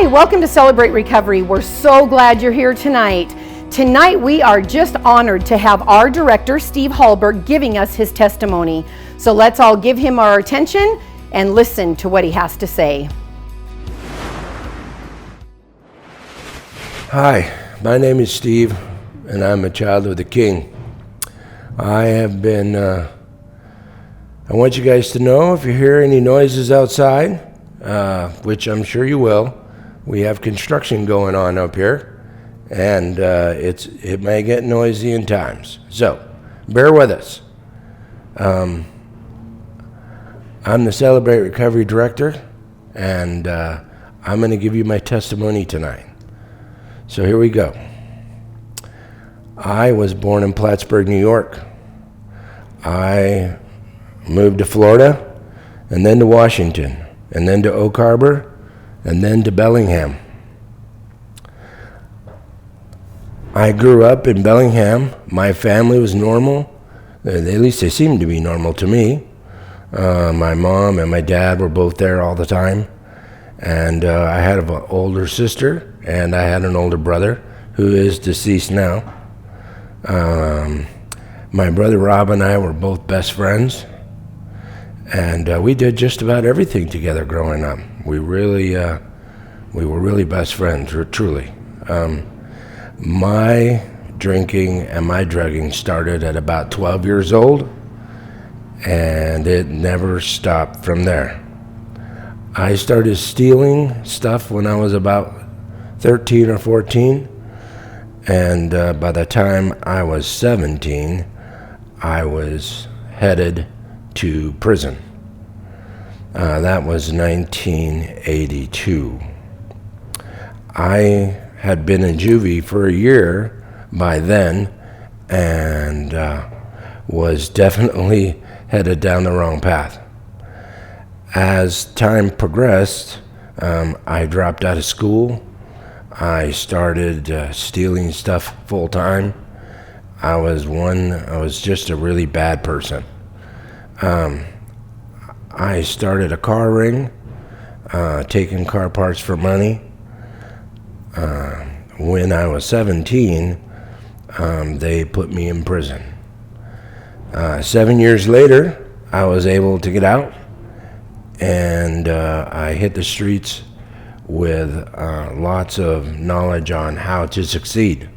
Hi, welcome to Celebrate Recovery. We're so glad you're here tonight. Tonight we are just honored to have our director, Steve Hallberg, giving us his testimony. So let's all give him our attention and listen to what he has to say. Hi, my name is Steve, and I'm a child of the King. I want you guys to know if you hear any noises outside, which I'm sure you will, we have construction going on up here, and it may get noisy in times. So, bear with us. I'm the Celebrate Recovery Director, and I'm going to give you my testimony tonight. So here we go. I was born in Plattsburgh, New York. I moved to Florida, and then to Washington, and then to Oak Harbor, and then to Bellingham. I grew up in Bellingham. My family was normal. At least they seemed to be normal to me. My mom and my dad were both there all the time. And I had an older sister, and I had an older brother who is deceased now. My brother Rob and I were both best friends, and we did just about everything together growing up. We were really best friends, truly. My drinking and my drugging started at about 12 years old, and it never stopped from there. I started stealing stuff when I was about 13 or 14, and by the time I was 17, I was headed to prison. That was 1982. I had been in juvie for a year by then, and was definitely headed down the wrong path. As time progressed, I dropped out of school. I started stealing stuff full time. I was just a really bad person. I started a car ring, taking car parts for money. When I was 17, they put me in prison. 7 years later, I was able to get out, and I hit the streets with lots of knowledge on how to succeed.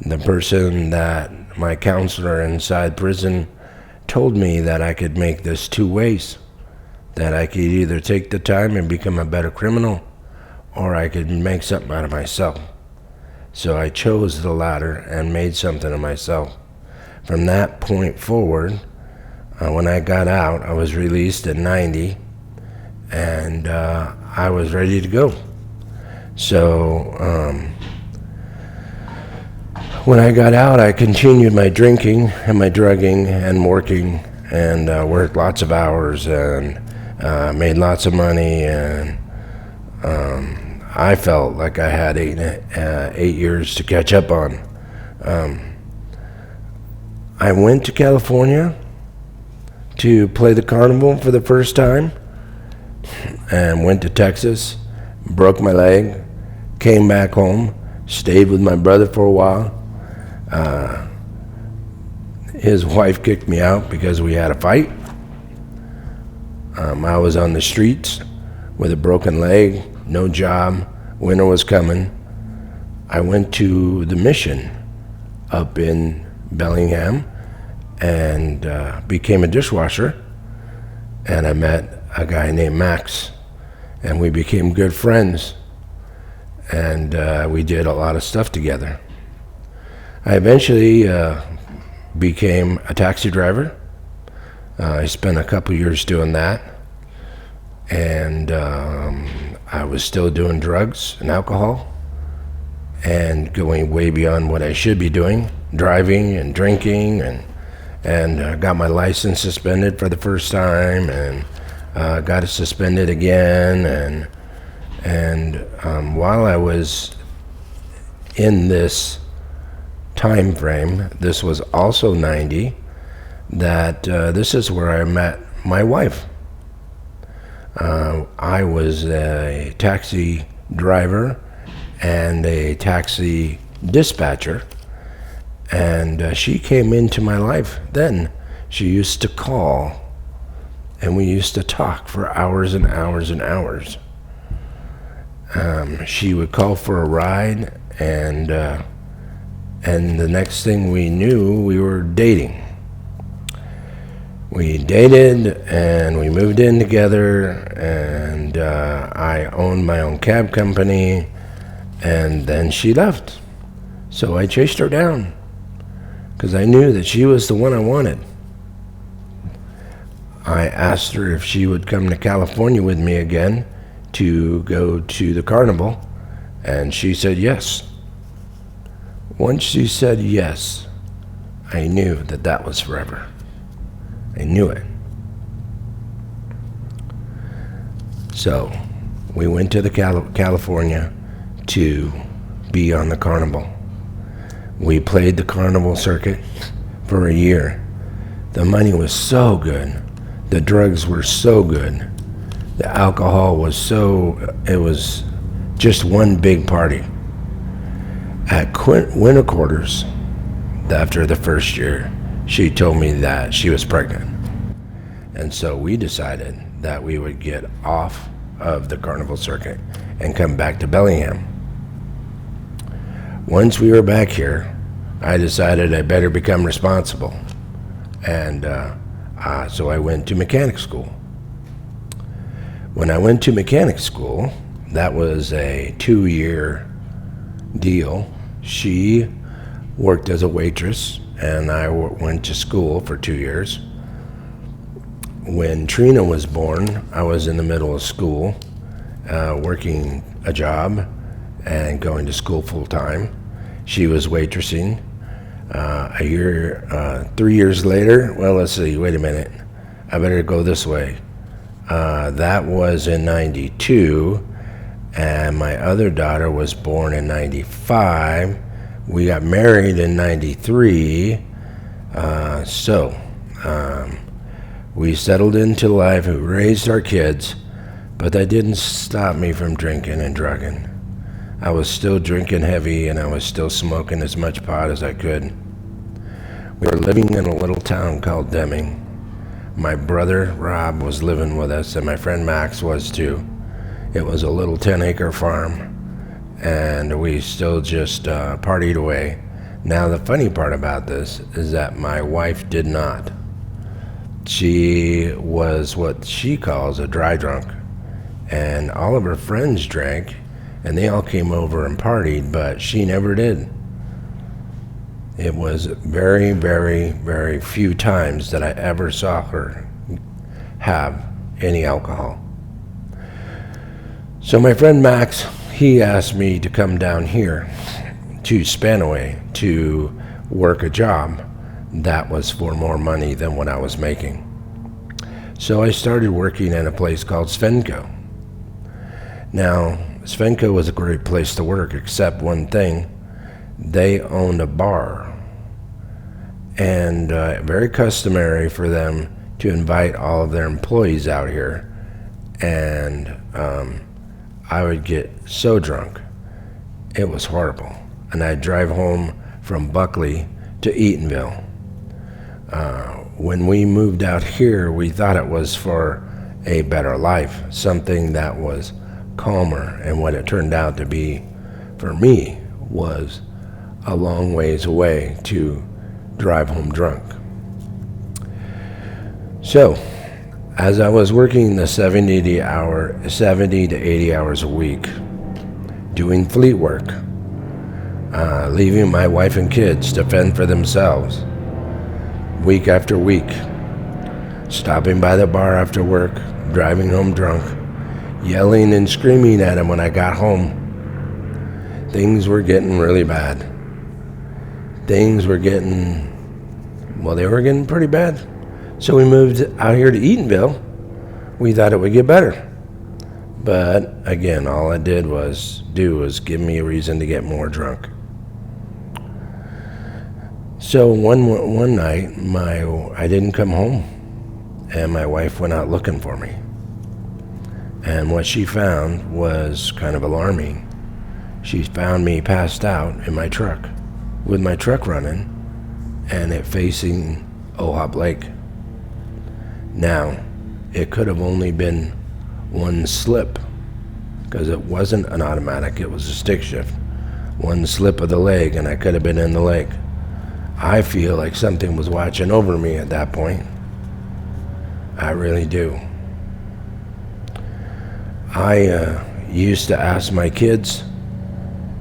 The person that my counselor inside prison told me that I could make this two ways, that I could either take the time and become a better criminal, or I could make something out of myself. So I chose the latter and made something of myself. From that point forward, when I got out, I was released in 90, and I was ready to go. So when I got out, I continued my drinking and my drugging and working, and worked lots of hours and made lots of money, and I felt like I had 8 years to catch up on. I went to California to play the carnival for the first time, and went to Texas, broke my leg, came back home, stayed with my brother for a while. His wife kicked me out because we had a fight. I was on the streets with a broken leg, no job, winter was coming. I went to the mission up in Bellingham and became a dishwasher, and I met a guy named Max, and we became good friends, and we did a lot of stuff together. I eventually became a taxi driver. I spent a couple years doing that, and I was still doing drugs and alcohol and going way beyond what I should be doing, driving and drinking, and got my license suspended for the first time, and got it suspended again, and while I was in this time frame, this was also 90, that this is where I met my wife. I was a taxi driver and a taxi dispatcher, and she came into my life then. She used to call, and we used to talk for hours and hours and hours. She would call for a ride, and the next thing we knew, we were dating. We dated, and we moved in together, and I owned my own cab company, and then she left. So I chased her down, because I knew that she was the one I wanted. I asked her if she would come to California with me again to go to the carnival, and she said yes. Once she said yes, I knew that that was forever. I knew it. So we went to the California to be on the carnival. We played the carnival circuit for a year. The money was so good. The drugs were so good. The alcohol was it was just one big party. At winter quarters, after the first year, she told me that she was pregnant. And so we decided that we would get off of the carnival circuit and come back to Bellingham. Once we were back here, I decided I better become responsible. And so I went to mechanic school. When I went to mechanic school, that was a 2-year deal. She worked as a waitress, and I went to school for 2 years. When Trina was born, I was in the middle of school, working a job and going to school full time. She was waitressing. 3 years later, well, let's see, wait a minute. I better go this way. That was in 92, and my other daughter was born in 95. We got married in 93. We settled into life, we raised our kids, but that didn't stop me from drinking and drugging. I was still drinking heavy, and I was still smoking as much pot as I could. We were living in a little town called Deming. My brother Rob was living with us, and my friend Max was too. It was a little 10-acre farm, and we still just partied away. Now, the funny part about this is that my wife did not. She was what she calls a dry drunk, and all of her friends drank, and they all came over and partied, but she never did. It was very, very, very few times that I ever saw her have any alcohol. So my friend Max, he asked me to come down here to Spanaway to work a job that was for more money than what I was making. So I started working at a place called Svenco. Now, Svenco was a great place to work, except one thing. They owned a bar, and very customary for them to invite all of their employees out here, and I would get so drunk. It was horrible. And I'd drive home from Buckley to Eatonville. When we moved out here, we thought it was for a better life, something that was calmer, and what it turned out to be for me was a long ways away to drive home drunk. So, as I was working the 70 to 80 hours a week, doing fleet work, leaving my wife and kids to fend for themselves, week after week, stopping by the bar after work, driving home drunk, yelling and screaming at him when I got home. Things were getting really bad. Things were getting, well, they were getting pretty bad. So we moved out here to Eatonville. We thought it would get better. But again, all it did was give me a reason to get more drunk. So one night, I didn't come home, and my wife went out looking for me. And what she found was kind of alarming. She found me passed out in my truck, with my truck running, and it facing Ohop Lake. Now, it could have only been one slip, because it wasn't an automatic, it was a stick shift. One slip of the leg and I could have been in the lake. I feel like something was watching over me at that point. I really do. I used to ask my kids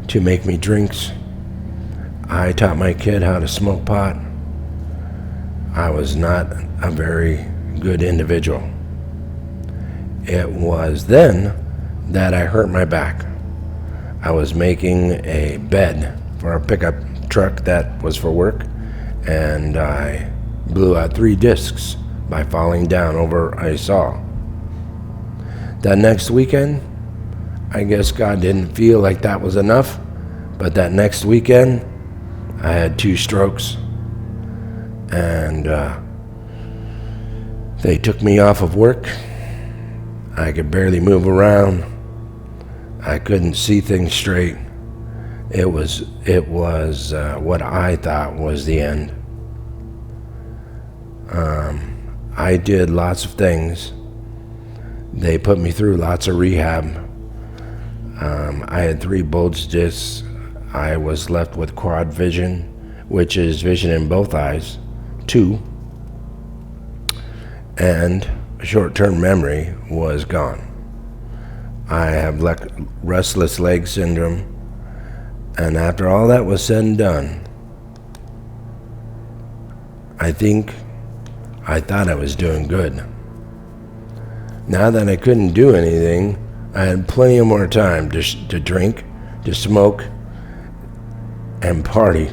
to make me drinks. I taught my kid how to smoke pot. I was not a very good individual. It was then that I hurt my back. I was making a bed for a pickup truck that was for work, and I blew out 3 discs by falling down over a saw. That next weekend, I guess God didn't feel like that was enough, but that next weekend, I had 2 strokes, and they took me off of work. I could barely move around. I couldn't see things straight. It was what I thought was the end. I did lots of things. They put me through lots of rehab. I had 3 bulged discs. I was left with quad vision, which is vision in both eyes, 2. And short-term memory was gone. I have restless leg syndrome, and after all that was said and done, I thought I was doing good. Now that I couldn't do anything, I had plenty of more time to drink, to smoke, and party.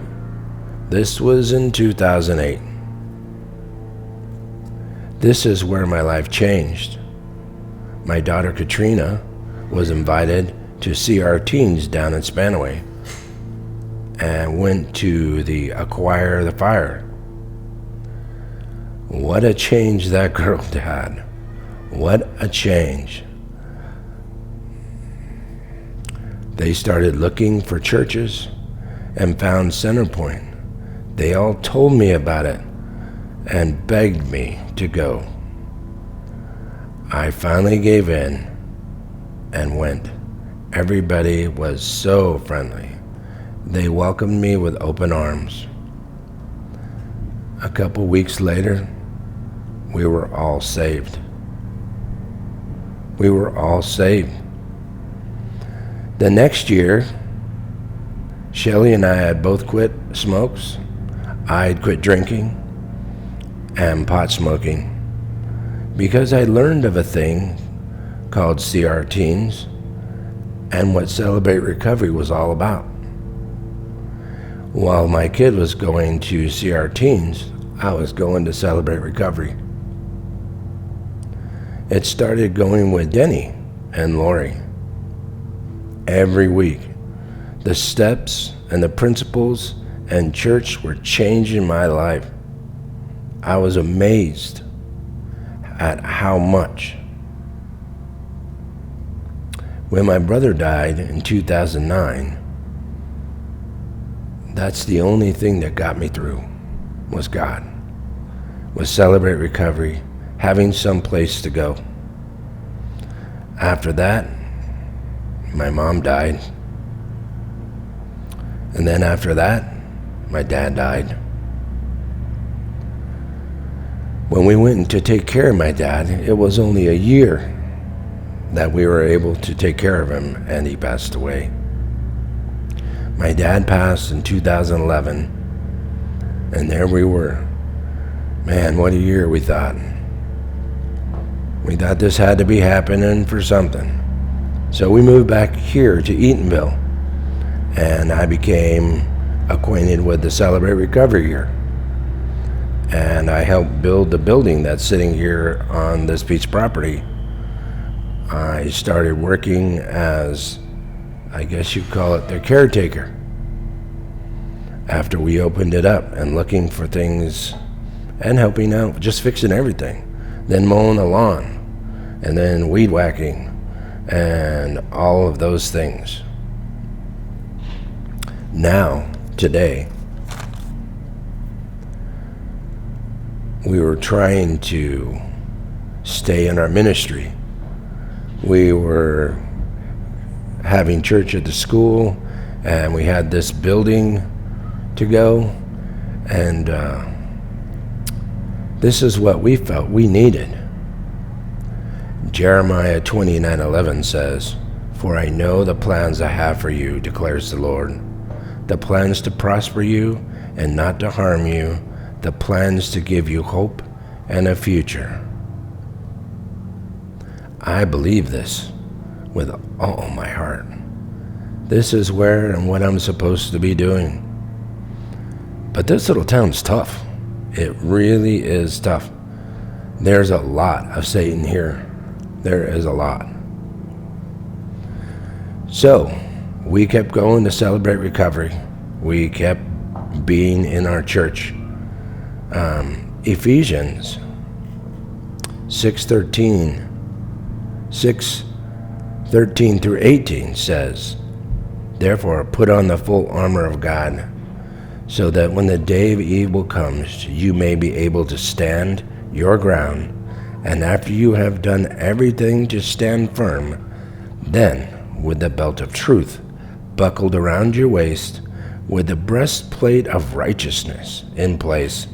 This was in 2008. This is where my life changed. My daughter Katrina was invited to see our teens down in Spanaway and went to the Acquire the Fire. What a change that girl had. What a change. They started looking for churches and found Centerpoint. They all told me about it and begged me to go. I finally gave in and went. Everybody was so friendly. They welcomed me with open arms. A couple weeks later, we were all saved. We were all saved. The next year, Shelly and I had both quit smokes. I had quit drinking and pot smoking because I learned of a thing called CR Teens and what Celebrate Recovery was all about. While my kid was going to CR Teens, I was going to Celebrate Recovery. It started going with Denny and Lori. Every week, the steps and the principles and church were changing my life. I was amazed at how much. When my brother died in 2009, that's the only thing that got me through, was God, was Celebrate Recovery, having some place to go. After that, my mom died. And then after that, my dad died. When we went to take care of my dad, it was only a year that we were able to take care of him, and he passed away. My dad passed in 2011, and there we were. Man, what a year, we thought. We thought this had to be happening for something. So we moved back here to Eatonville, and I became acquainted with the Celebrate Recovery here. And I helped build the building that's sitting here on this piece of property. I started working as, I guess you'd call it, the caretaker. After we opened it up and looking for things and helping out, just fixing everything. Then mowing the lawn, and then weed whacking, and all of those things. Now, today, we were trying to stay in our ministry. We were having church at the school, and we had this building to go, and this is what we felt we needed. Jeremiah 29:11 says, "For I know the plans I have for you, declares the Lord, the plans to prosper you and not to harm you, the plans to give you hope and a future." I believe this with all my heart. This is where and what I'm supposed to be doing. But this little town's tough. It really is tough. There's a lot of Satan here. There is a lot. So, we kept going to Celebrate Recovery. We kept being in our church. Ephesians 6:13 through 18 says, "Therefore put on the full armor of God, so that when the day of evil comes, you may be able to stand your ground, and after you have done everything to stand firm, then with the belt of truth buckled around your waist, with the breastplate of righteousness in place,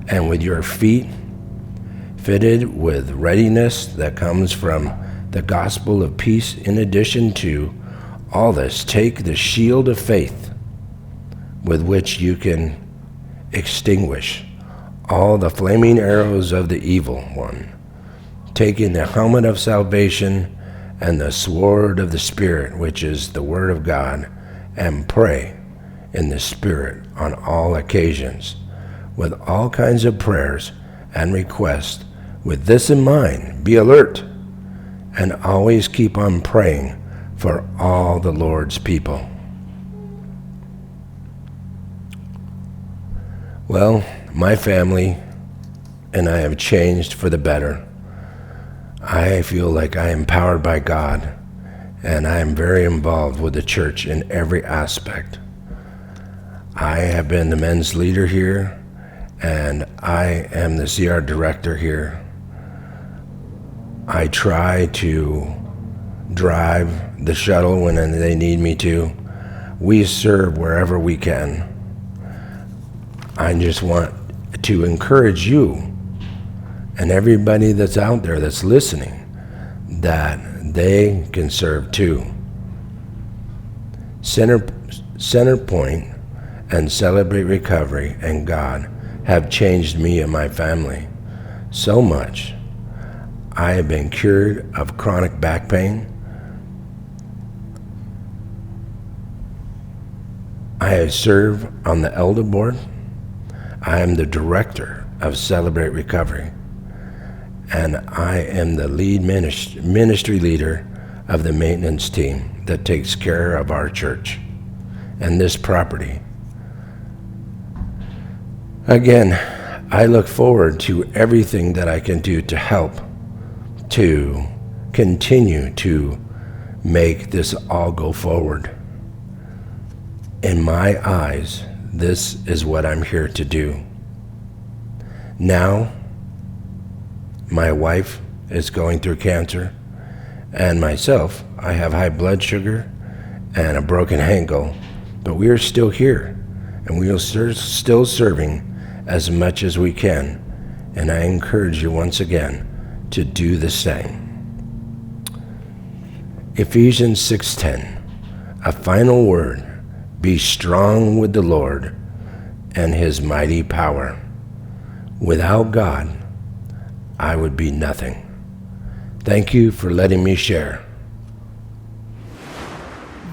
and with your feet fitted with readiness that comes from the gospel of peace. In addition to all this, take the shield of faith, with which you can extinguish all the flaming arrows of the evil one, taking the helmet of salvation and the sword of the Spirit, which is the word of God, and pray in the Spirit on all occasions, with all kinds of prayers and requests. With this in mind, be alert and always keep on praying for all the Lord's people." Well, my family and I have changed for the better. I feel like I am powered by God, and I am very involved with the church in every aspect. I have been the men's leader here, and I am the CR director here. I try to drive the shuttle when they need me to. We serve wherever we can. I just want to encourage you and everybody that's out there that's listening that they can serve too. Centerpoint and Celebrate Recovery and God have changed me and my family so much. I have been cured of chronic back pain. I have served on the elder board. I am the director of Celebrate Recovery, and I am the lead ministry leader of the maintenance team that takes care of our church and this property. Again, I look forward to everything that I can do to help to continue to make this all go forward. In my eyes, this is what I'm here to do. Now, my wife is going through cancer, and myself, I have high blood sugar and a broken ankle, but we are still here, and we are still serving as much as we can, and I encourage you once again to do the same. Ephesians 6:10, a final word: be strong with the Lord and his mighty power. Without God, I would be nothing. Thank you for letting me share.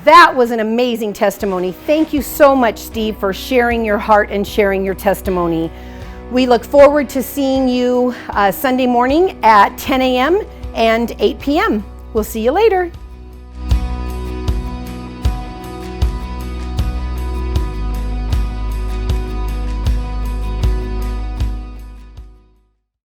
That was an amazing testimony. Thank you so much, Steve, for sharing your heart and sharing your testimony. We look forward to seeing you Sunday morning at 10 a.m. and 8 p.m. We'll see you later.